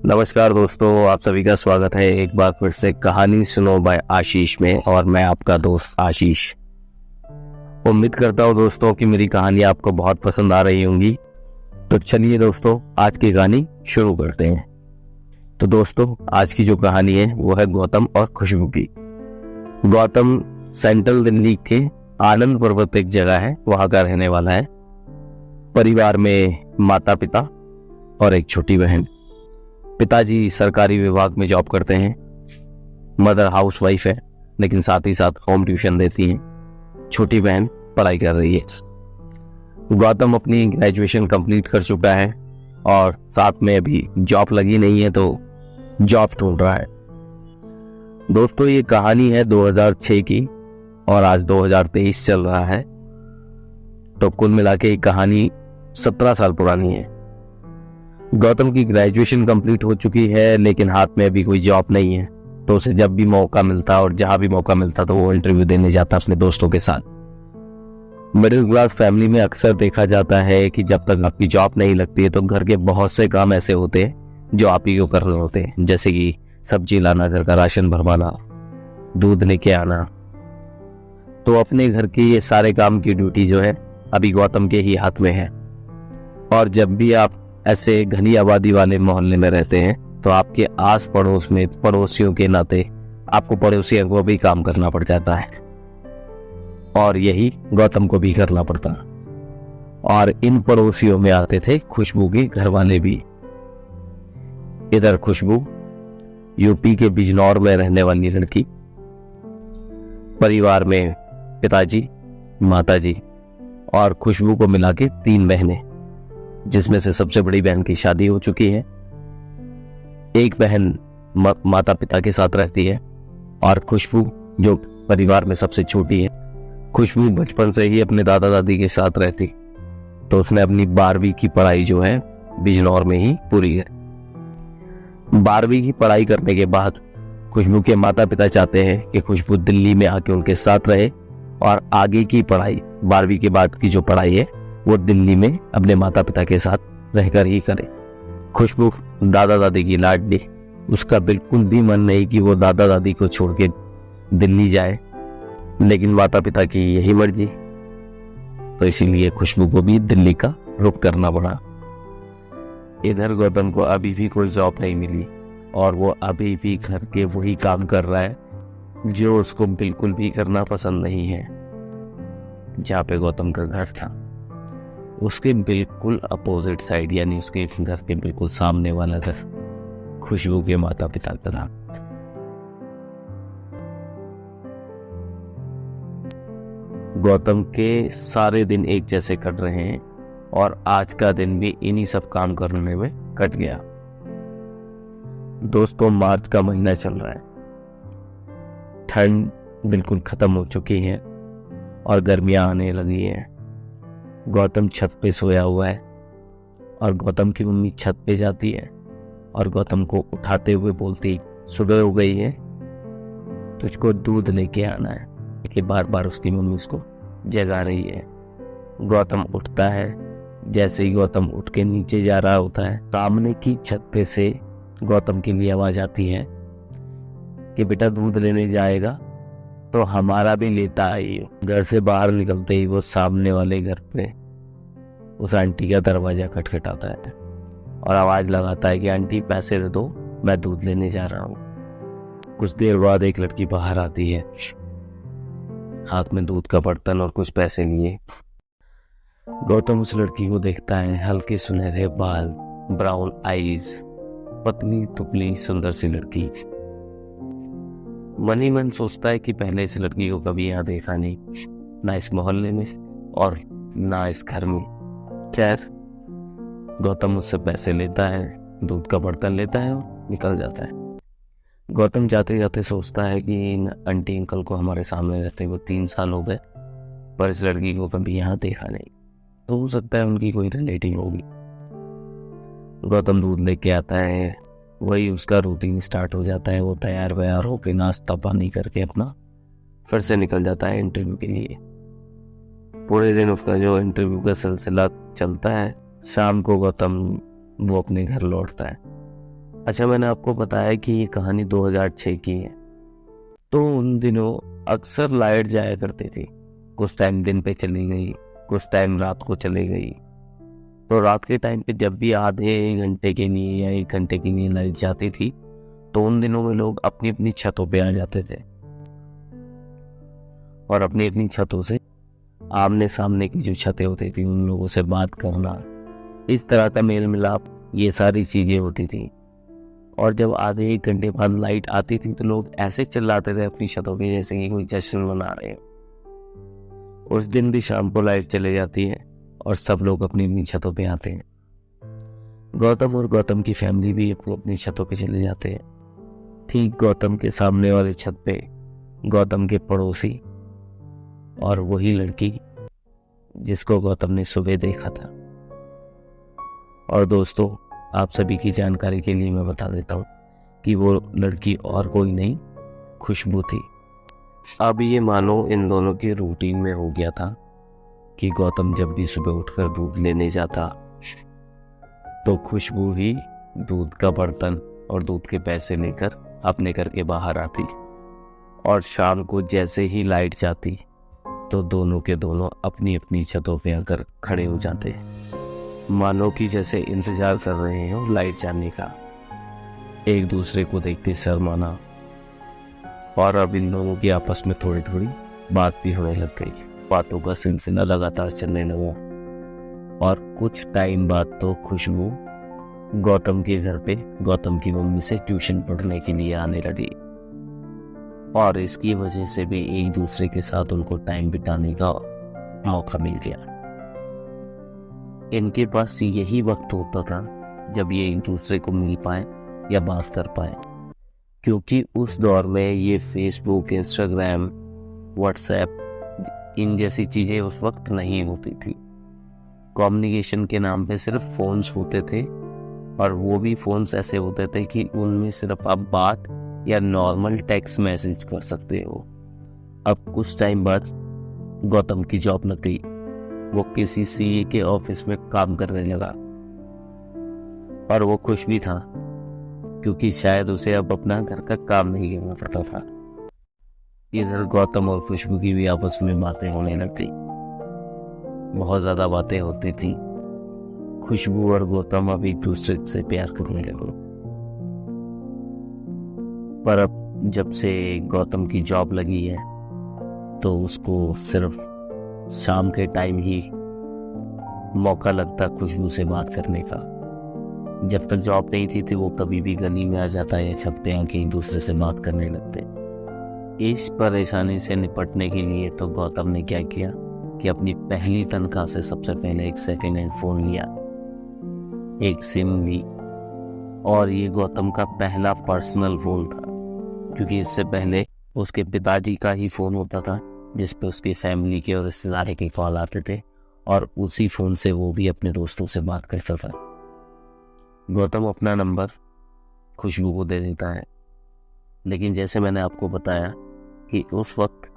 नमस्कार दोस्तों, आप सभी का स्वागत है एक बार फिर से कहानी सुनो बाय आशीष में। और मैं आपका दोस्त आशीष। उम्मीद करता हूँ दोस्तों कि मेरी कहानी आपको बहुत पसंद आ रही होंगी। तो चलिए दोस्तों, आज की कहानी शुरू करते हैं। तो दोस्तों, आज की जो कहानी है वो है गौतम और खुशबू की। गौतम सेंट्रल दिल्ली के आनंद पर्वत एक जगह है, वहां का रहने वाला है। परिवार में माता पिता और एक छोटी बहन। पिताजी सरकारी विभाग में जॉब करते हैं। मदर हाउस वाइफ है, लेकिन साथ ही साथ होम ट्यूशन देती हैं। छोटी बहन पढ़ाई कर रही है। गौतम अपनी ग्रेजुएशन कंप्लीट कर चुका है और साथ में अभी जॉब लगी नहीं है, तो जॉब ढूंढ रहा है। दोस्तों, ये कहानी है 2006 की और आज 2023 चल रहा है, तो कुल मिला के ये कहानी 17 साल पुरानी है। गौतम की ग्रेजुएशन कंप्लीट हो चुकी है, लेकिन हाथ में अभी कोई जॉब नहीं है। तो उसे जब भी मौका मिलता और जहां भी मौका मिलता तो वो इंटरव्यू देने जाता अपने दोस्तों के साथ। मिडिल क्लास फैमिली में अक्सर देखा जाता है कि जब तक आपकी जॉब नहीं लगती है तो घर के बहुत से काम ऐसे होते हैं जो आप ही को करने होते हैं, जैसे कि सब्जी लाना, घर का राशन भरवाना, दूध लेके आना। तो अपने घर के ये सारे काम की ड्यूटी जो है अभी गौतम के ही हाथ में है। और जब भी आप ऐसे घनी आबादी वाले मोहल्ले में रहते हैं तो आपके आस पड़ोस में पड़ोसियों के नाते आपको पड़ोसियों को भी काम करना पड़ जाता है, और यही गौतम को भी करना पड़ता। और इन पड़ोसियों में आते थे खुशबू के घर वाले भी। इधर खुशबू यूपी के बिजनौर में रहने वाली लड़की। परिवार में पिताजी, माताजी और खुशबू को मिला के 3 बहनें, जिसमें से सबसे बड़ी बहन की शादी हो चुकी है। एक बहन माता पिता के साथ रहती है और खुशबू जो परिवार में सबसे छोटी है। खुशबू बचपन से ही अपने दादा दादी के साथ रहती, तो उसने अपनी 12वीं की पढ़ाई जो है बिजनौर में ही पूरी है। 12वीं की पढ़ाई करने के बाद खुशबू के माता पिता चाहते हैं कि खुशबू दिल्ली में आके उनके साथ रहे और आगे की पढ़ाई 12वीं के बाद की जो पढ़ाई है वो दिल्ली में अपने माता पिता के साथ रहकर ही करे। खुशबू दादा दादी की लाडली, उसका बिल्कुल भी मन नहीं कि वो दादा दादी को छोड़ के दिल्ली जाए, लेकिन माता पिता की यही मर्जी, तो इसीलिए खुशबू को भी दिल्ली का रुख करना पड़ा। इधर गौतम को अभी भी कोई जॉब नहीं मिली और वो अभी भी घर के वही काम कर रहा है जो उसको बिल्कुल भी करना पसंद नहीं है। जहाँ पे गौतम का घर था उसके बिल्कुल अपोजिट साइड, यानी उसके घर के बिल्कुल सामने वाला घर खुशबू के माता पिता का था। गौतम के सारे दिन एक जैसे कट रहे हैं और आज का दिन भी इन्हीं सब काम करने में कट गया। दोस्तों, मार्च का महीना चल रहा है। ठंड बिल्कुल खत्म हो चुकी है और गर्मियां आने लगी हैं। गौतम छत पे सोया हुआ है और गौतम की मम्मी छत पे जाती है और गौतम को उठाते हुए बोलती, सुबह हो गई है, तुझको दूध लेके आना है। कि बार बार उसकी मम्मी उसको जगा रही है। गौतम उठता है। जैसे ही गौतम उठ के नीचे जा रहा होता है, सामने की छत पे से गौतम के लिए आवाज आती है कि बेटा दूध लेने जाएगा तो हमारा भी लेता आइए। घर से बाहर निकलते ही वो सामने वाले घर पे उस आंटी का दरवाजा खटखटाता है और आवाज लगाता है कि आंटी पैसे दे दो, मैं दूध लेने जा रहा हूँ। कुछ देर बाद एक लड़की बाहर आती है, हाथ में दूध का बर्तन और कुछ पैसे लिए। गौतम उस लड़की को देखता है। हल्के सुनहरे बाल, ब्राउन आईज, पतली तुपली सुंदर सी लड़की। मन ही मन सोचता है कि पहले इस लड़की को कभी यहाँ देखा नहीं, ना इस मोहल्ले में और ना इस घर में। खैर, गौतम उससे पैसे लेता है, दूध का बर्तन लेता है और निकल जाता है। गौतम जाते जाते सोचता है कि इन आंटी अंकल को हमारे सामने रहते हुए 3 साल हो गए, पर इस लड़की को कभी यहाँ देखा नहीं। तो हो सकता है उनकी कोई रिलेटिव होगी। गौतम दूध लेके आता है, वही उसका रूटीन स्टार्ट हो जाता है। वो तैयार व्यार होकर नाश्ता पानी करके अपना फिर से निकल जाता है इंटरव्यू के लिए। पूरे दिन उसका जो इंटरव्यू का सिलसिला चलता है। शाम को गौतम वो अपने घर लौटता है। अच्छा, मैंने आपको बताया कि ये कहानी 2006 की है। तो उन दिनों अक्सर लाइट जाया करती थी। कुछ टाइम दिन पे चली गई, कुछ टाइम रात को चली गई। तो रात के टाइम पे जब भी आधे घंटे के लिए या 1 घंटे के लिए लाइट जाती थी, तो उन दिनों में लोग अपनी अपनी छतों पे आ जाते थे और अपनी अपनी छतों से आमने सामने की जो छतें होती थी उन लोगों से बात करना, इस तरह का मेल मिलाप, ये सारी चीजें होती थी। और जब आधे 1 घंटे बाद लाइट आती थी तो लोग ऐसे चिल्लाते थे अपनी छतों पे जैसे कि कोई जश्न मना रहे हैं। उस दिन भी शाम को लाइट चले जाती है और सब लोग अपनी अपनी छतों पे आते हैं। गौतम और गौतम की फैमिली भी अपनी अपनी छतों पे चले जाते हैं। ठीक गौतम के सामने वाले छत पे गौतम के पड़ोसी और वही लड़की जिसको गौतम ने सुबह देखा था। और दोस्तों, आप सभी की जानकारी के लिए मैं बता देता हूँ कि वो लड़की और कोई नहीं, खुशबू थी। अब ये मानो इन दोनों के रूटीन में हो गया था कि गौतम जब भी सुबह उठकर दूध लेने जाता तो खुशबू ही दूध का बर्तन और दूध के पैसे लेकर अपने घर के बाहर आती। और शाम को जैसे ही लाइट जाती तो दोनों के दोनों अपनी अपनी छतों पे आकर खड़े हो जाते, मानो कि जैसे इंतजार कर रहे हो लाइट जाने का। एक दूसरे को देखते शर्माना। और अब इन दोनों की आपस में थोड़ी थोड़ी बात भी होने लग गई। बातों का सिलसिला लगातार चलने लगा और कुछ टाइम बाद तो खुशबू गौतम के घर पे गौतम की मम्मी से ट्यूशन पढ़ने के लिए आने लगी। और इसकी वजह से भी एक दूसरे के साथ उनको टाइम बिताने का मौका मिल गया। इनके पास यही वक्त होता था जब ये एक दूसरे को मिल पाए या बात कर पाए, क्योंकि उस दौर में ये फेसबुक, इंस्टाग्राम, व्हाट्सएप, इन जैसी चीज़ें उस वक्त नहीं होती थी। कम्युनिकेशन के नाम पे सिर्फ फ़ोन्स होते थे और वो भी फ़ोन्स ऐसे होते थे कि उनमें सिर्फ आप बात या नॉर्मल टेक्स्ट मैसेज कर सकते हो। अब कुछ टाइम बाद गौतम की जॉब लग गई। वो किसी सीए के ऑफिस में काम करने लगा और वो खुश भी था क्योंकि शायद उसे अब अपना घर का काम नहीं करना पड़ता था। इधर गौतम और खुशबू की भी आपस में बातें होने लग गई। बहुत ज्यादा बातें होती थी। खुशबू और गौतम अब एक दूसरे से प्यार करने लगे। पर अब जब से गौतम की जॉब लगी है तो उसको सिर्फ शाम के टाइम ही मौका लगता खुशबू से बात करने का। जब तक जॉब नहीं थी तो वो कभी भी गली में आ जाता या छत पे आके एक दूसरे से बात करने लगते। इस परेशानी से निपटने के लिए तो गौतम ने क्या किया कि अपनी पहली तनख्वाह से सबसे पहले एक सेकेंड हैंड फोन लिया, एक सिम ली। और ये गौतम का पहला पर्सनल फोन था, क्योंकि इससे पहले उसके पिताजी का ही फोन होता था जिस पे उसकी फैमिली के और रिश्तेदार के कॉल आते थे और उसी फोन से वो भी अपने दोस्तों से बात करता था। गौतम अपना नंबर खुशबू को दे देता है, लेकिन जैसे मैंने आपको बताया कि उस वक्त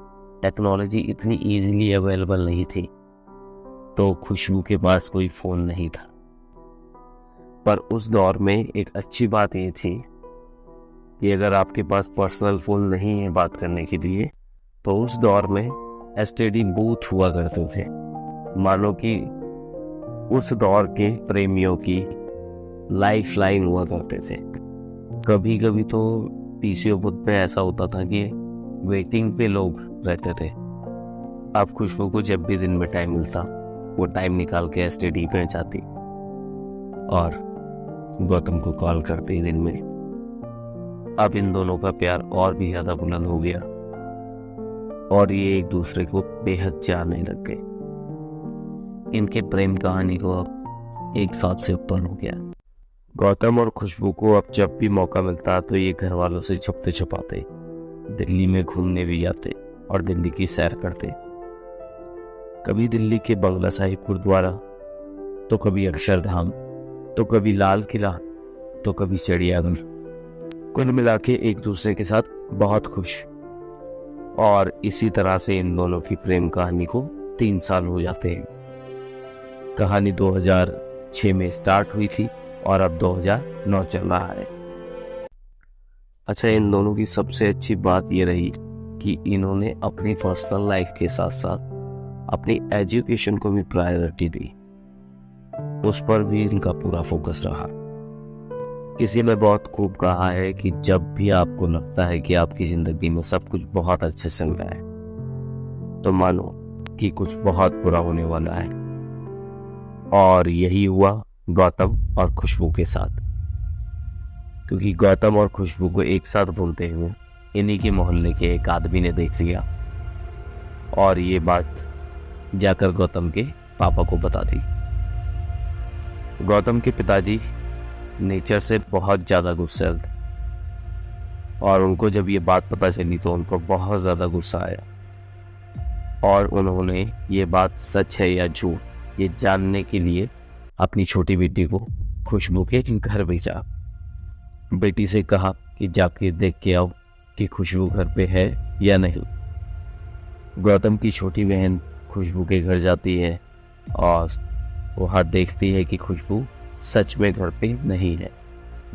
टेक्नोलॉजी इतनी इजीली अवेलेबल नहीं थी, तो खुशबू के पास कोई फ़ोन नहीं था। पर उस दौर में एक अच्छी बात ये थी कि अगर आपके पास पर्सनल फ़ोन नहीं है बात करने के लिए, तो उस दौर में एसटीडी बूथ हुआ करते थे, मानो कि उस दौर के प्रेमियों की लाइफ लाइन हुआ करते थे। कभी कभी तो पीसीओ बूथ में ऐसा होता था कि वेटिंग पे लोग रहते थे। अब खुशबू को जब भी दिन में टाइम मिलता वो टाइम निकाल के एसटीडी पे जाती और गौतम को कॉल करती दिन में। अब इन दोनों का प्यार और भी ज्यादा बुलंद हो गया और ये एक दूसरे को बेहद चाहने लग गए। इनके प्रेम कहानी को अब 1 साल से ऊपर हो गया। गौतम और खुशबू को अब जब भी मौका मिलता तो ये घर वालों से छुपते छुपाते दिल्ली में घूमने भी जाते और दिल्ली की सैर करते। कभी दिल्ली के बंगला साहिब गुरुद्वारा, तो कभी अक्षरधाम, तो कभी लाल किला, तो कभी चिड़ियाघर। कुल मिला के एक दूसरे के साथ बहुत खुश। और इसी तरह से इन दोनों की प्रेम कहानी को 3 साल हो जाते हैं। कहानी 2006 में स्टार्ट हुई थी और अब 2009 चल रहा है। अच्छा, इन दोनों की सबसे अच्छी बात ये रही कि इन्होंने अपनी पर्सनल लाइफ के साथ साथ अपनी एजुकेशन को भी प्रायोरिटी दी, उस पर भी इनका पूरा फोकस रहा। किसी ने बहुत खूब कहा है कि जब भी आपको लगता है कि आपकी जिंदगी में सब कुछ बहुत अच्छे चल रहा है, तो मानो कि कुछ बहुत बुरा होने वाला है। और यही हुआ गौतम और खुशबू के साथ, क्योंकि गौतम और खुशबू को एक साथ घूमते हुए इन्हीं के मोहल्ले के एक आदमी ने देख लिया और ये बात जाकर गौतम के पापा को बता दी। गौतम के पिताजी नेचर से बहुत ज़्यादा गुस्सैल थे और उनको जब ये बात पता चली तो उनको बहुत ज़्यादा गुस्सा आया और उन्होंने ये बात सच है या झूठ ये जानने के लिए अपनी छोटी बेटी को खुशबू के घर भेजा। बेटी से कहा कि जाके देख के आओ कि खुशबू घर पे है या नहीं। गौतम की छोटी बहन खुशबू के घर जाती है और वहाँ देखती है कि खुशबू सच में घर पे नहीं है।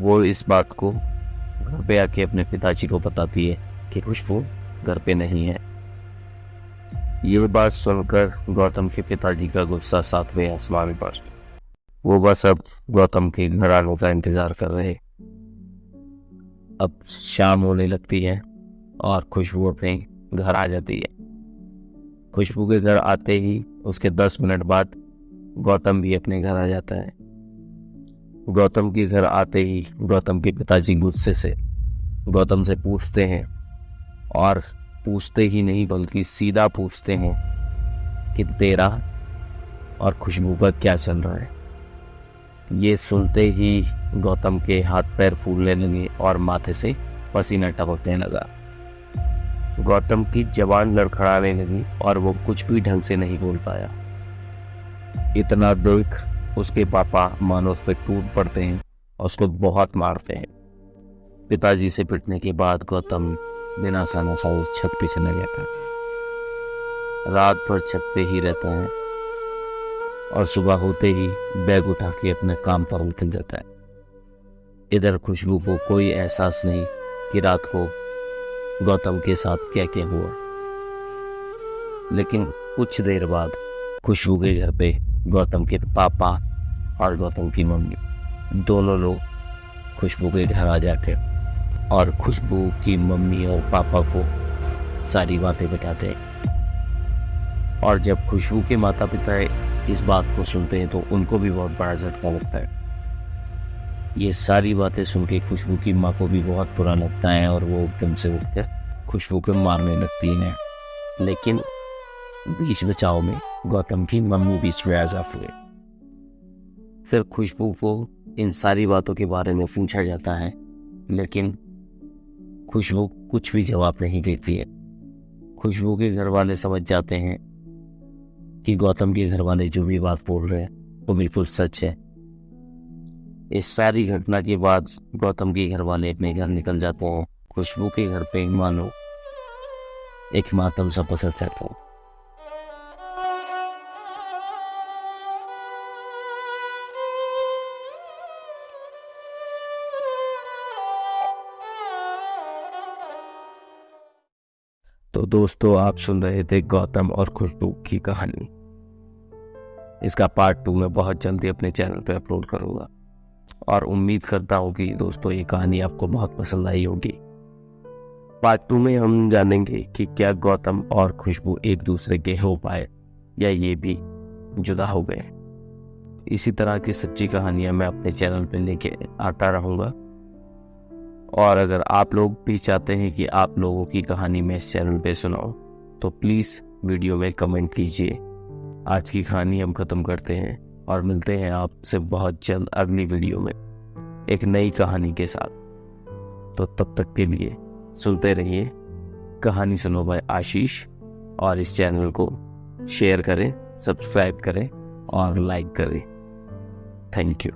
वो इस बात को घर पे आके अपने पिताजी को बताती है कि खुशबू घर पे नहीं है। ये बात सुनकर गौतम के पिताजी का गुस्सा 7वें आसमान पर। वो बस अब गौतम के घर आने का इंतजार कर रहे। अब शाम होने लगती है और खुशबू अपने घर आ जाती है। खुशबू के घर आते ही उसके 10 मिनट बाद गौतम भी अपने घर आ जाता है। गौतम के घर आते ही गौतम के पिताजी गुस्से से गौतम से पूछते हैं, और पूछते ही नहीं बल्कि सीधा पूछते हैं कि तेरा और खुशबू का क्या चल रहा है। ये सुनते ही गौतम के हाथ पैर फूलने लगे और माथे से पसीना टपकने लगा। गौतम की जबान लड़खड़ाने लगी और वो कुछ भी ढंग से नहीं बोल पाया। इतना देख उसके पापा मानो उस पर टूट पड़ते हैं और उसको बहुत मारते हैं। पिताजी से पिटने के बाद गौतम बिना खाना खाए उस छत पे चला गया था। रात भर छत पे ही रहता है और सुबह होते ही बैग उठा के अपने काम पर निकल जाता है। इधर खुशबू को कोई एहसास नहीं कि रात को गौतम के साथ क्या क्या हुआ। लेकिन कुछ देर बाद खुशबू के घर पे गौतम के पापा और गौतम की मम्मी दोनों लोग खुशबू के घर आ जाते और खुशबू की मम्मी और पापा को सारी बातें बताते हैं। और जब खुशबू के माता पिता इस बात को सुनते हैं तो उनको भी बहुत बड़ा झटका लगता है। ये सारी बातें सुन के खुशबू की माँ को भी बहुत बुरा लगता है और वो एकदम से उठकर खुशबू को मारने लगती है। लेकिन बीच बचाव में गौतम की मम्मी बीच में आ जाती है। फिर खुशबू को इन सारी बातों के बारे में पूछा जाता है, लेकिन खुशबू कुछ भी जवाब नहीं देती है। खुशबू के घर वाले समझ जाते हैं कि गौतम के घर वाले जो भी बात बोल रहे हैं वो बिल्कुल सच है। इस सारी घटना के बाद गौतम के घर वाले अपने घर निकल जाते हैं। खुशबू के घर पे मानो एक मातम सा पसर जाता है। तो दोस्तों, आप सुन रहे थे गौतम और खुशबू की कहानी। इसका पार्ट 2 मैं बहुत जल्दी अपने चैनल पे अपलोड करूंगा और उम्मीद करता हूँ कि दोस्तों ये कहानी आपको बहुत पसंद आई होगी। पार्ट 2 में हम जानेंगे कि क्या गौतम और खुशबू एक दूसरे के हो पाए या ये भी जुदा हो गए। इसी तरह की सच्ची कहानियां मैं अपने चैनल पे लेके आता रहूँगा। और अगर आप लोग भी चाहते हैं कि आप लोगों की कहानी मैं इस चैनल पे सुनाऊं तो प्लीज़ वीडियो में कमेंट कीजिए। आज की कहानी हम ख़त्म करते हैं और मिलते हैं आपसे बहुत जल्द अगली वीडियो में एक नई कहानी के साथ। तो तब तक के लिए सुनते रहिए कहानी सुनो बाय आशीष और इस चैनल को शेयर करें, सब्सक्राइब करें और लाइक करें। Thank you.